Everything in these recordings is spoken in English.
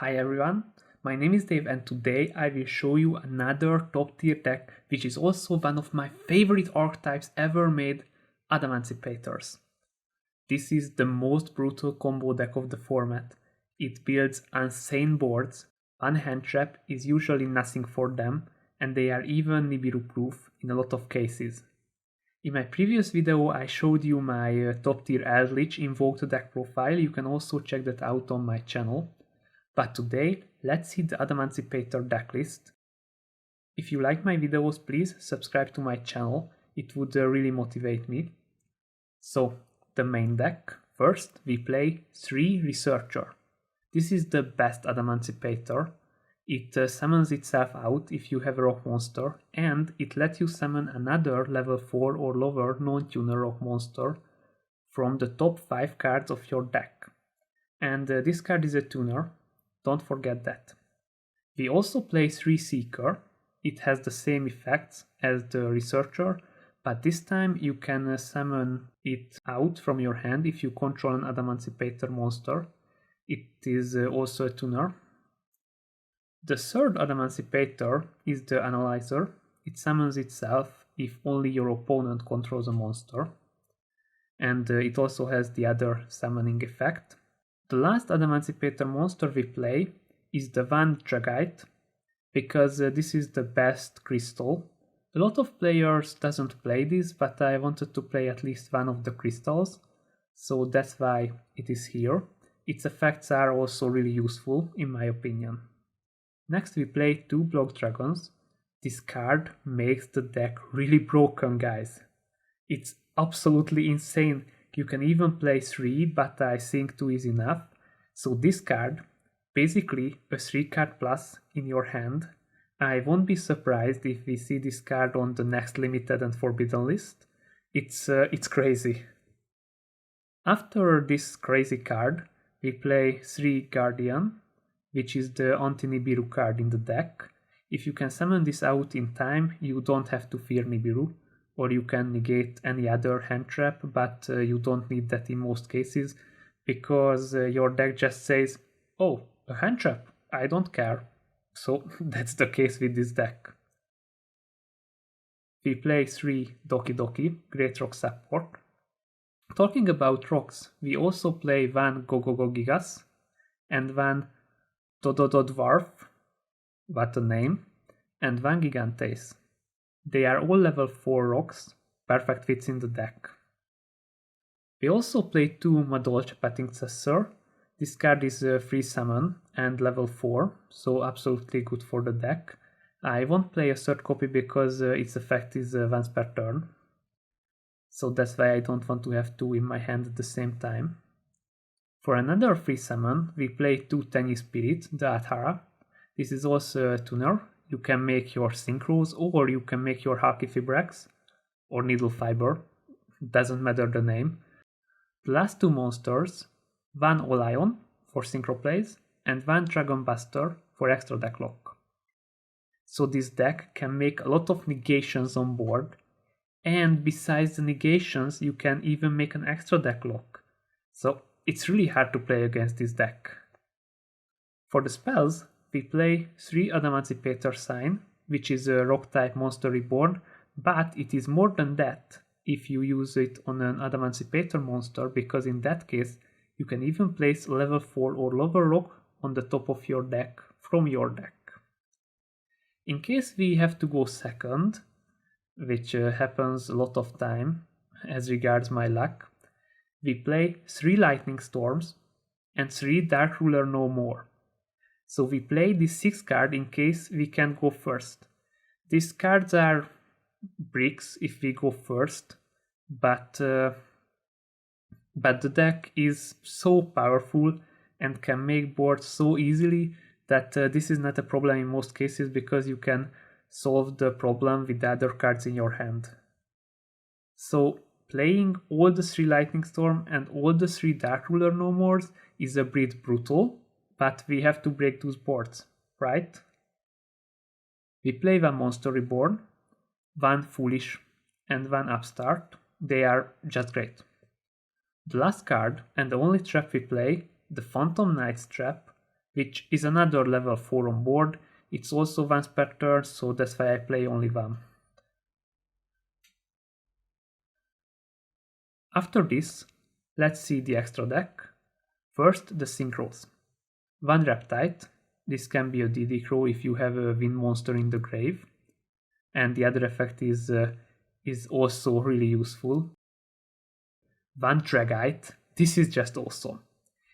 Hi everyone, my name is Dave and today I will show you another top tier deck which is also one of my favorite archetypes ever made, Adamancipators. This is the most brutal combo deck of the format. It builds insane boards, one hand trap is usually nothing for them and they are even Nibiru proof in a lot of cases. In my previous video I showed you my top tier Eldlich Invoked deck profile, you can also check that out on my channel. But today, let's see the Adamancipator decklist. If you like my videos, please subscribe to my channel, it would really motivate me. So, the main deck. First, we play 3 Researcher. This is the best Adamancipator. It summons itself out if you have a rock monster, and it lets you summon another level 4 or lower non-tuner rock monster from the top 5 cards of your deck. And this card is a tuner. Don't forget that. We also play 3 Seeker. It has the same effects as the Researcher, but this time you can summon it out from your hand if you control an Adamancipator monster. It is also a tuner. The third Adamancipator is the Analyzer. It summons itself if only your opponent controls a monster. And it also has the other summoning effect. The last Adamancipator monster we play is the Van Dragite, because this is the best crystal. A lot of players doesn't play this, but I wanted to play at least one of the crystals, so that's why it is here. Its effects are also really useful, in my opinion. Next we play 2 Block Dragons. This card makes the deck really broken, guys. It's absolutely insane. You can even play 3, but I think 2 is enough. So this card, basically a 3 card plus in your hand. I won't be surprised if we see this card on the next limited and forbidden list. It's crazy. After this crazy card, we play 3 Guardian, which is the anti-Nibiru card in the deck. If you can summon this out in time, you don't have to fear Nibiru. Or you can negate any other hand trap, but you don't need that in most cases, because your deck just says, oh, a hand trap, I don't care. So that's the case with this deck. We play 3 Doki Doki, Great Rock Support. Talking about rocks, we also play 1 Go Gigas and 1 Dododo Dwarf, what a name, and 1 Gigantes. They are all level 4 rocks, perfect fits in the deck. We also play 2 Madolch. This card is a free summon and level 4, so absolutely good for the deck. I won't play a third copy because its effect is once per turn. So that's why I don't want to have 2 in my hand at the same time. For another free summon, we play 2 Tiny Spirit, the Adhara. This is also a tuner. You can make your Synchros or you can make your Harkifibrax or Needle Fiber, doesn't matter the name. The last 2 monsters, 1 Olion for Synchro plays and 1 Dragon Buster for extra deck lock. So this deck can make a lot of negations on board, and besides the negations you can even make an extra deck lock. So it's really hard to play against this deck. For the spells, we play 3 Adamancipator Sign, which is a rock type monster reborn, but it is more than that if you use it on an Adamancipator monster, because in that case you can even place level 4 or lower rock on the top of your deck from your deck. In case we have to go second, which happens a lot of time as regards my luck, we play 3 Lightning Storms and 3 Dark Ruler No More. So we play this 6 card in case we can go first. These cards are bricks if we go first, but the deck is so powerful and can make boards so easily that this is not a problem in most cases, because you can solve the problem with the other cards in your hand. So playing all the 3 Lightning Storm and all the 3 Dark Ruler No Mores is a bit brutal, but we have to break those boards, right? We play 1 Monster Reborn, 1 Foolish, and 1 Upstart. They are just great. The last card, and the only trap we play, the Phantom Knight's trap, which is another level 4 on board. It's also once per turn, so that's why I play only one. After this, let's see the extra deck. First, the synchros. One Reptite. This can be a DD Crow if you have a wind monster in the grave. And the other effect is also really useful. One Dragite. This is just awesome.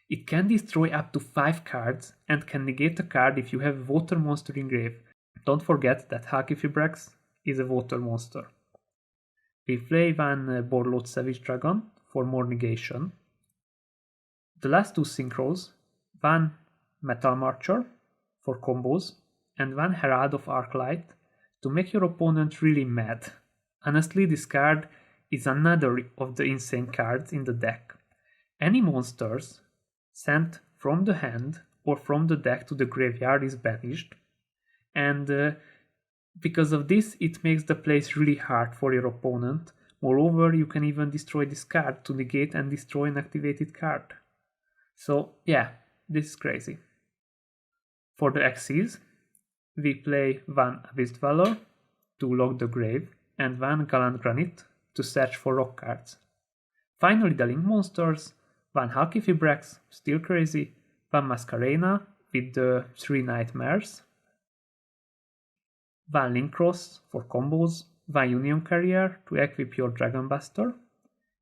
It can destroy up to 5 cards and can negate a card if you have a water monster in grave. Don't forget that Halqifibrax is a water monster. We play one Borload Savage Dragon for more negation. The last two synchros, one Metal Marcher for combos and one Herald of Arclight to make your opponent really mad. Honestly, this card is another of the insane cards in the deck. Any monsters sent from the hand or from the deck to the graveyard is banished, and because of this it makes the place really hard for your opponent. Moreover, you can even destroy this card to negate and destroy an activated card. So yeah, this is crazy. For the Xyz, we play one Abyss Dweller to lock the grave and one Gallant Granite to search for rock cards. Finally, the Link monsters, one Halqifibrax, still crazy, one Masquerena with the 3 Nightmares, one Link Cross for combos, one Union Carrier to equip your Dragon Buster,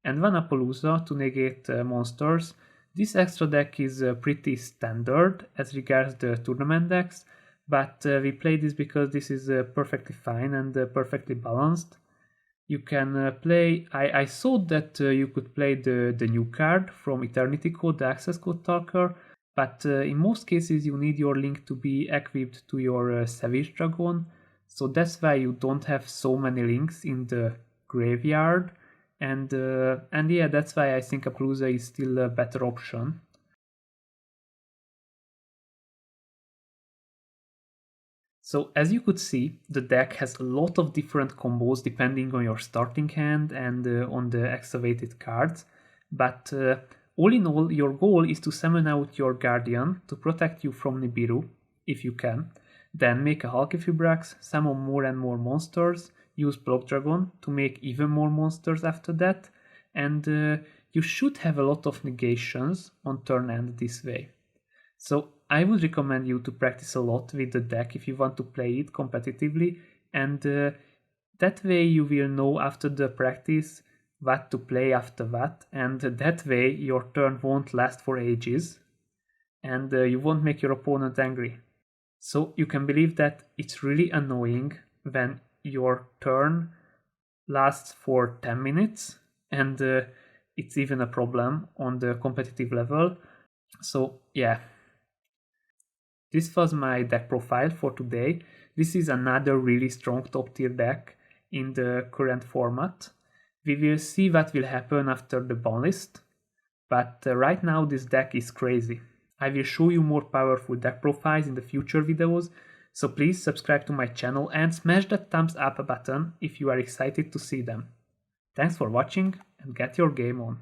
and one Appaloosa to negate monsters. This extra deck is pretty standard as regards the tournament decks, but we play this because this is perfectly fine and perfectly balanced. You can play, I saw that you could play the new card from Eternity Code, the Access Code Talker, but in most cases you need your Link to be equipped to your Savage Dragon, so that's why you don't have so many Links in the graveyard, and yeah, that's why I think Appaloosa is still a better option. So as you could see, the deck has a lot of different combos depending on your starting hand and on the activated cards, but all in all, your goal is to summon out your Guardian to protect you from Nibiru, if you can, then make a Halqifibrax, summon more and more monsters, use Block Dragon to make even more monsters after that, and you should have a lot of negations on turn end this way. So I would recommend you to practice a lot with the deck if you want to play it competitively, and that way you will know after the practice what to play after what, and that way your turn won't last for ages and you won't make your opponent angry. So you can believe that it's really annoying when your turn lasts for 10 minutes and it's even a problem on the competitive level. So yeah. This was my deck profile for today. This is another really strong top tier deck in the current format. We will see what will happen after the ban list, but right now this deck is crazy. I will show you more powerful deck profiles in the future videos, so please subscribe to my channel and smash that thumbs up button if you are excited to see them. Thanks for watching and get your game on.